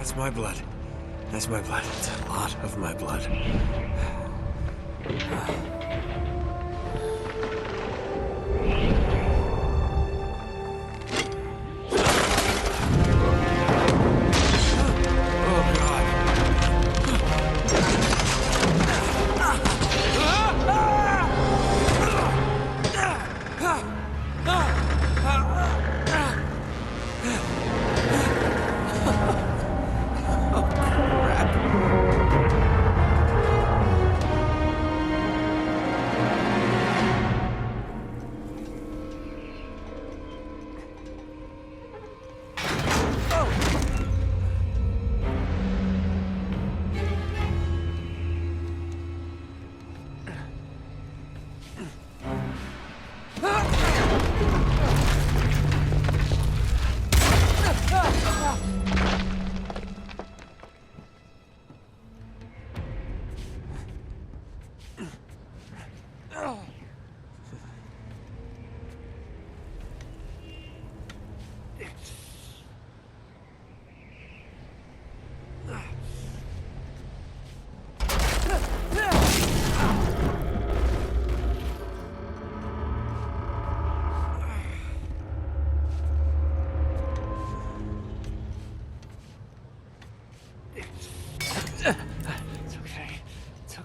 That's my blood. That's my blood. It's a lot of my blood.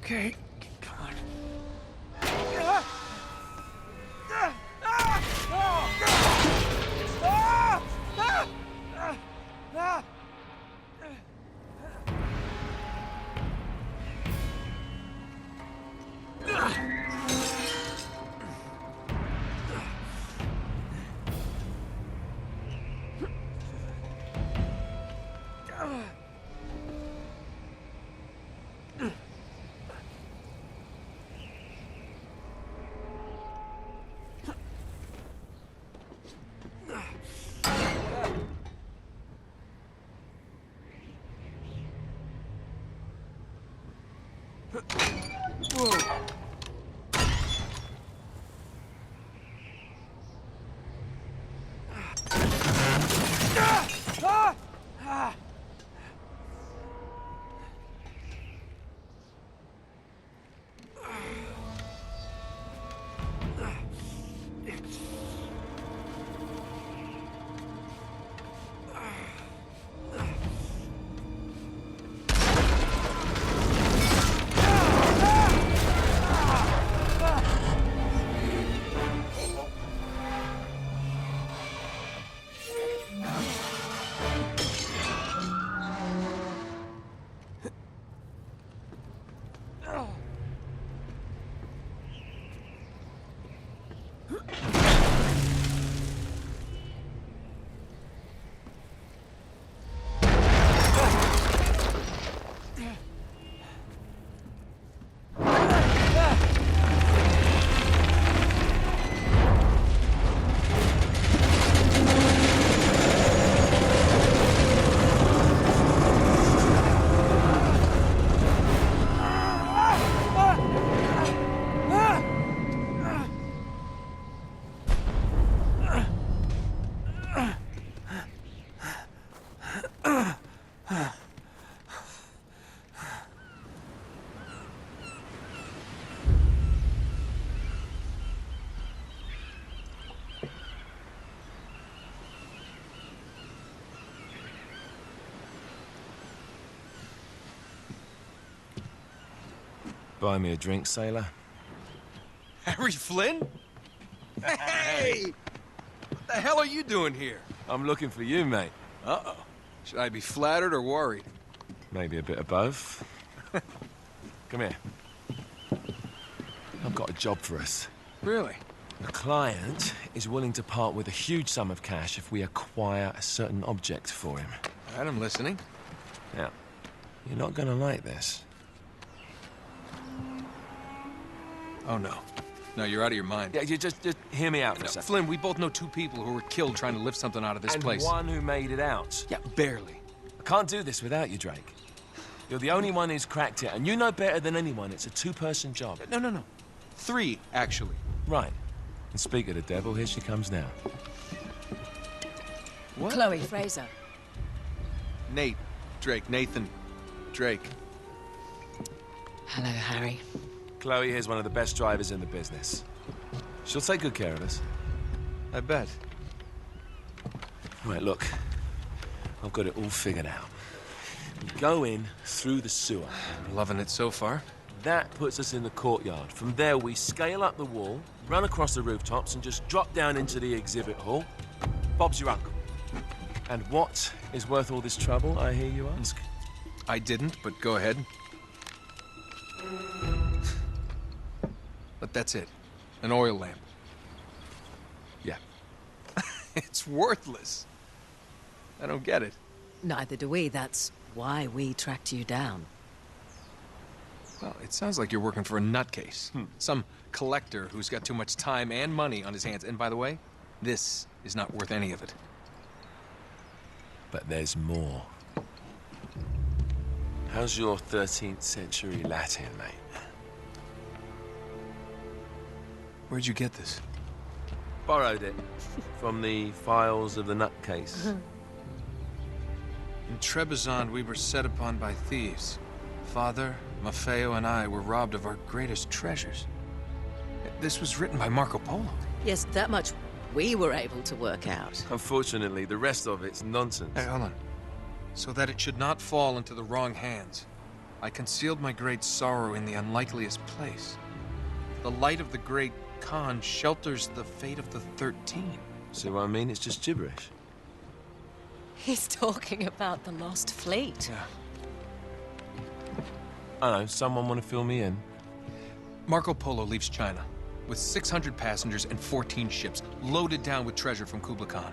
Okay, come on. Buy me a drink, sailor? Harry Flynn? Hey! What the hell are you doing here? I'm looking for you, mate. Uh-oh. Should I be flattered or worried? Maybe a bit of both. Come here. I've got a job for us. Really? A client is willing to part with a huge sum of cash if we acquire a certain object for him. All right, I'm listening. Now, you're not gonna like this. Oh, no. No, you're out of your mind. Yeah, you just hear me out for a No, second. Flynn, we both know two people who were killed trying to lift something out of this place. And one who made it out. Yeah, barely. I can't do this without you, Drake. You're the only one who's cracked it, and you know better than anyone it's a two-person job. No. Three, actually. Right. And speak of the devil, here she comes now. What? Chloe Fraser. Nate. Drake. Nathan. Drake. Hello, Harry. Chloe here's one of the best drivers in the business. She'll take good care of us. I bet. Right, look. I've got it all figured out. We go in through the sewer. Loving it so far. That puts us in the courtyard. From there, we scale up the wall, run across the rooftops, and just drop down into the exhibit hall. Bob's your uncle. And what is worth all this trouble, I hear you ask? I didn't, but go ahead. But that's it. An oil lamp. Yeah. It's worthless. I don't get it. Neither do we. That's why we tracked you down. Well, it sounds like you're working for a nutcase. Some collector who's got too much time and money on his hands. And by the way, this is not worth any of it. But there's more. How's your 13th century Latin, mate? Where'd you get this? Borrowed it from the files of the nutcase. In Trebizond, we were set upon by thieves. Father, Maffeo, and I were robbed of our greatest treasures. This was written by Marco Polo. Yes, that much we were able to work out. Unfortunately, the rest of it's nonsense. Hey, hold on. So that it should not fall into the wrong hands, I concealed my great sorrow in the unlikeliest place. The light of the great Khan shelters the fate of the 13. See what I mean? It's just gibberish. He's talking about the lost fleet. Yeah. I know, someone want to fill me in? Marco Polo leaves China with 600 passengers and 14 ships, loaded down with treasure from Kublai Khan.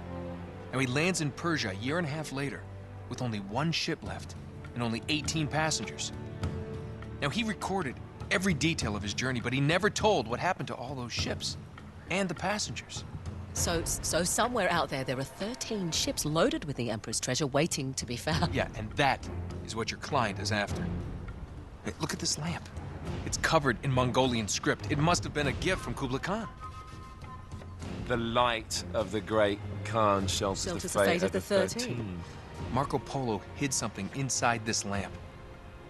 And he lands in Persia a year and a half later, with only one ship left and only 18 passengers. Now, he recorded every detail of his journey, but he never told what happened to all those ships and the passengers. So somewhere out there are 13 ships loaded with the Emperor's treasure waiting to be found. Yeah, and that is what your client is after. Hey, look at this lamp. It's covered in Mongolian script. It must have been a gift from Kublai Khan. The light of the great Khan shelters the fate of the 13. Marco Polo hid something inside this lamp.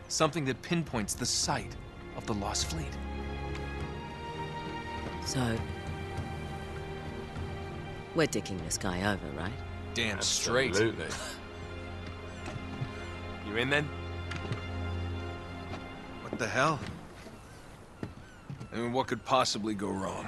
Something that pinpoints the site of the lost fleet. So, we're dicking this guy over, right? Damn straight. Absolutely. You in then? What the hell? I mean, what could possibly go wrong?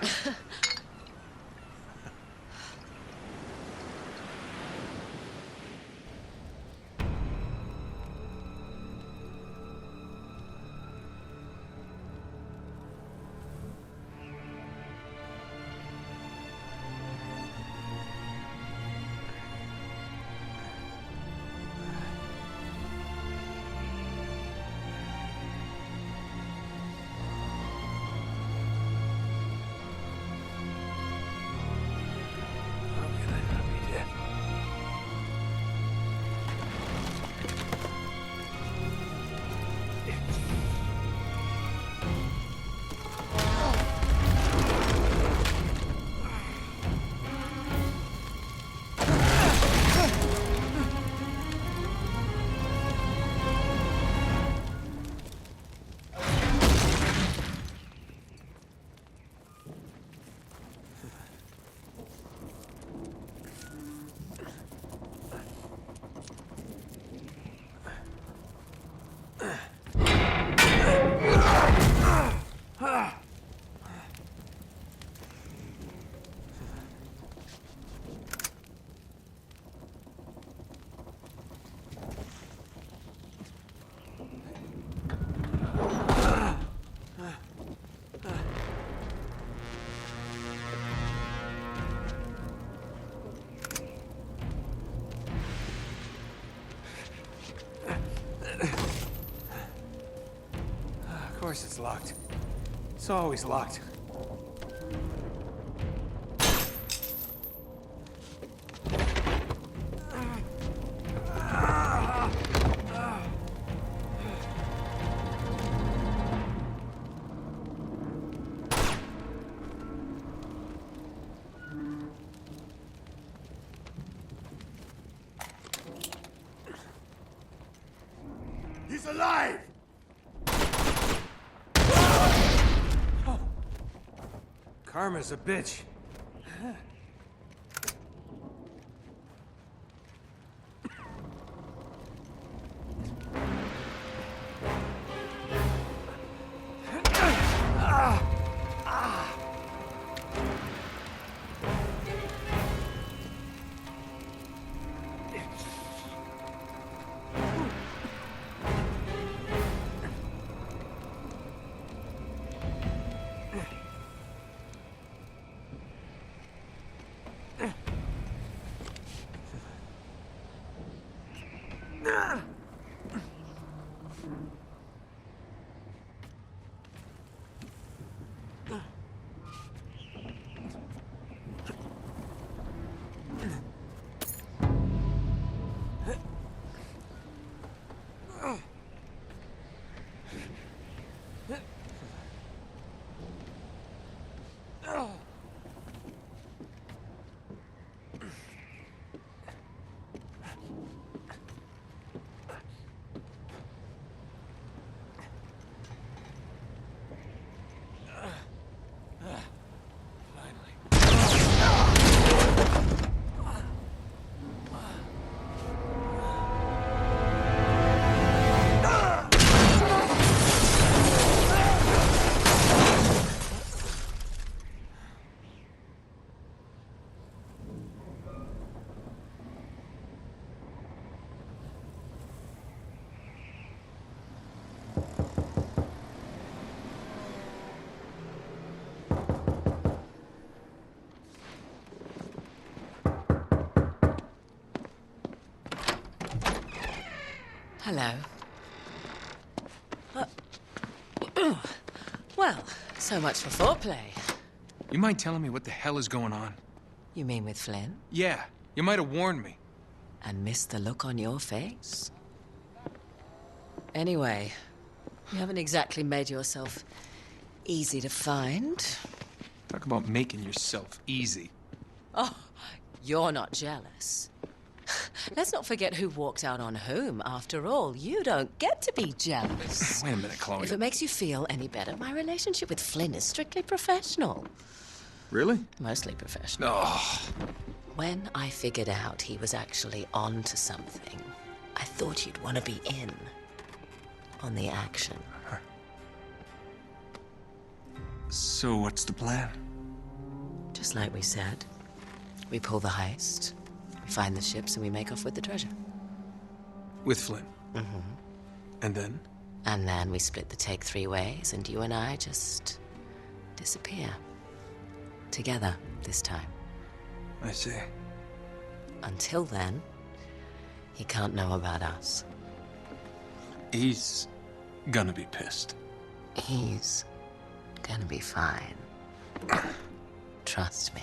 Of course it's locked. It's always locked. alive! Karma's a bitch. Hello. Well, so much for foreplay. You mind telling me what the hell is going on? You mean with Flynn? Yeah, you might have warned me. And missed the look on your face? Anyway, you haven't exactly made yourself easy to find. Talk about making yourself easy. Oh, you're not jealous. Let's not forget who walked out on whom. After all, you don't get to be jealous. Wait a minute, Chloe. If it makes you feel any better, my relationship with Flynn is strictly professional. Really? Mostly professional. Oh. When I figured out he was actually on to something, I thought you'd want to be in on the action. So what's the plan? Just like we said, we pull the heist, we find the ships, and we make off with the treasure. With Flynn? Mm-hmm. And then? And then we split the take 3 ways, and you and I just disappear. Together, this time. I see. Until then, he can't know about us. He's gonna be pissed. He's gonna be fine. Trust me.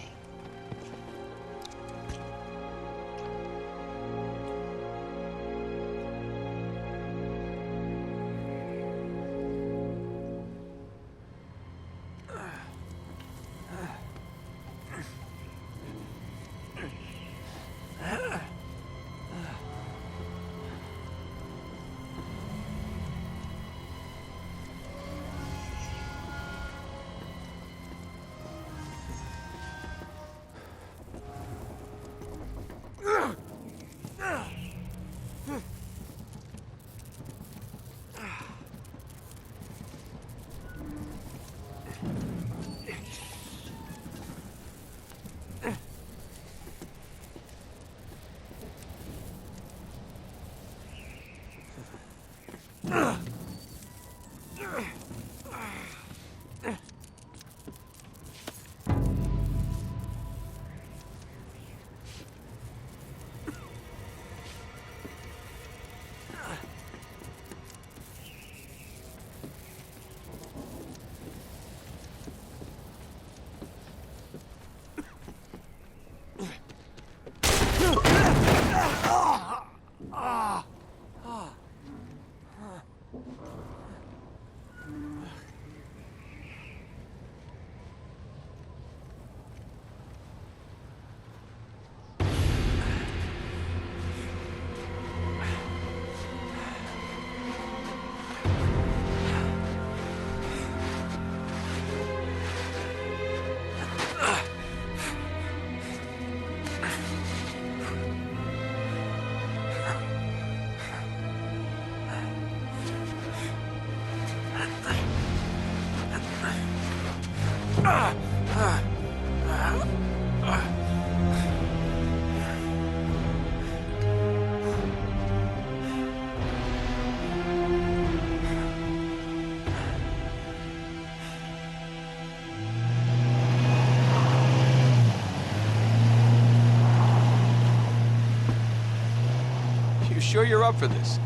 sure you're up for this?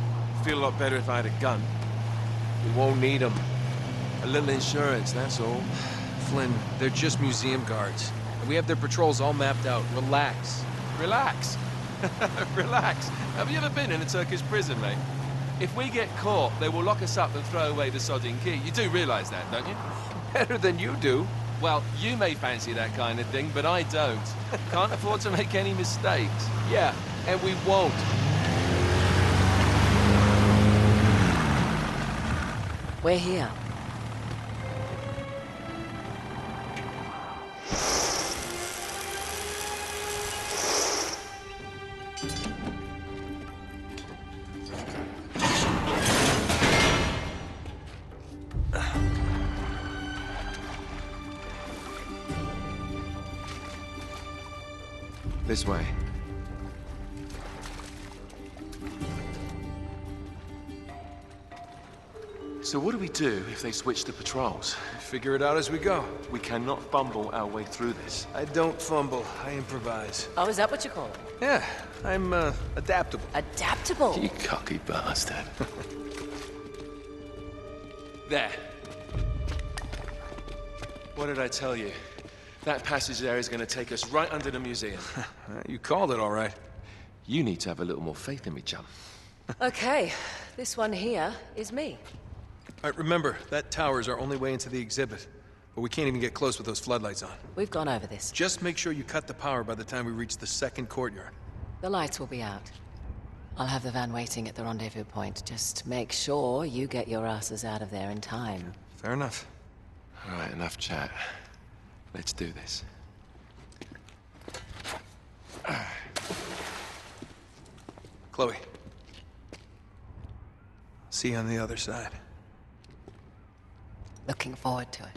Feel a lot better if I had a gun. We won't need them. A little insurance, that's all. Flynn, they're just museum guards. And we have their patrols all mapped out. Relax. Relax. Relax. Have you ever been in a Turkish prison, mate? If we get caught, they will lock us up and throw away the sodding key. You do realize that, don't you? Better than you do. Well, you may fancy that kind of thing, but I don't. Can't afford to make any mistakes. Yeah, and we won't. We're here. This way. So what do we do if they switch the patrols? Figure it out as we go. We cannot fumble our way through this. I don't fumble, I improvise. Oh, is that what you call it? Yeah, I'm, adaptable. Adaptable. You cocky bastard. There. What did I tell you? That passage there is going to take us right under the museum. You called it all right. You need to have a little more faith in me, chum. Okay, this one here is me. All right, remember, that tower is our only way into the exhibit. But we can't even get close with those floodlights on. We've gone over this. Just make sure you cut the power by the time we reach the second courtyard. The lights will be out. I'll have the van waiting at the rendezvous point. Just make sure you get your asses out of there in time. Fair enough. All right, enough chat. Let's do this. Chloe. See you on the other side. Looking forward to it.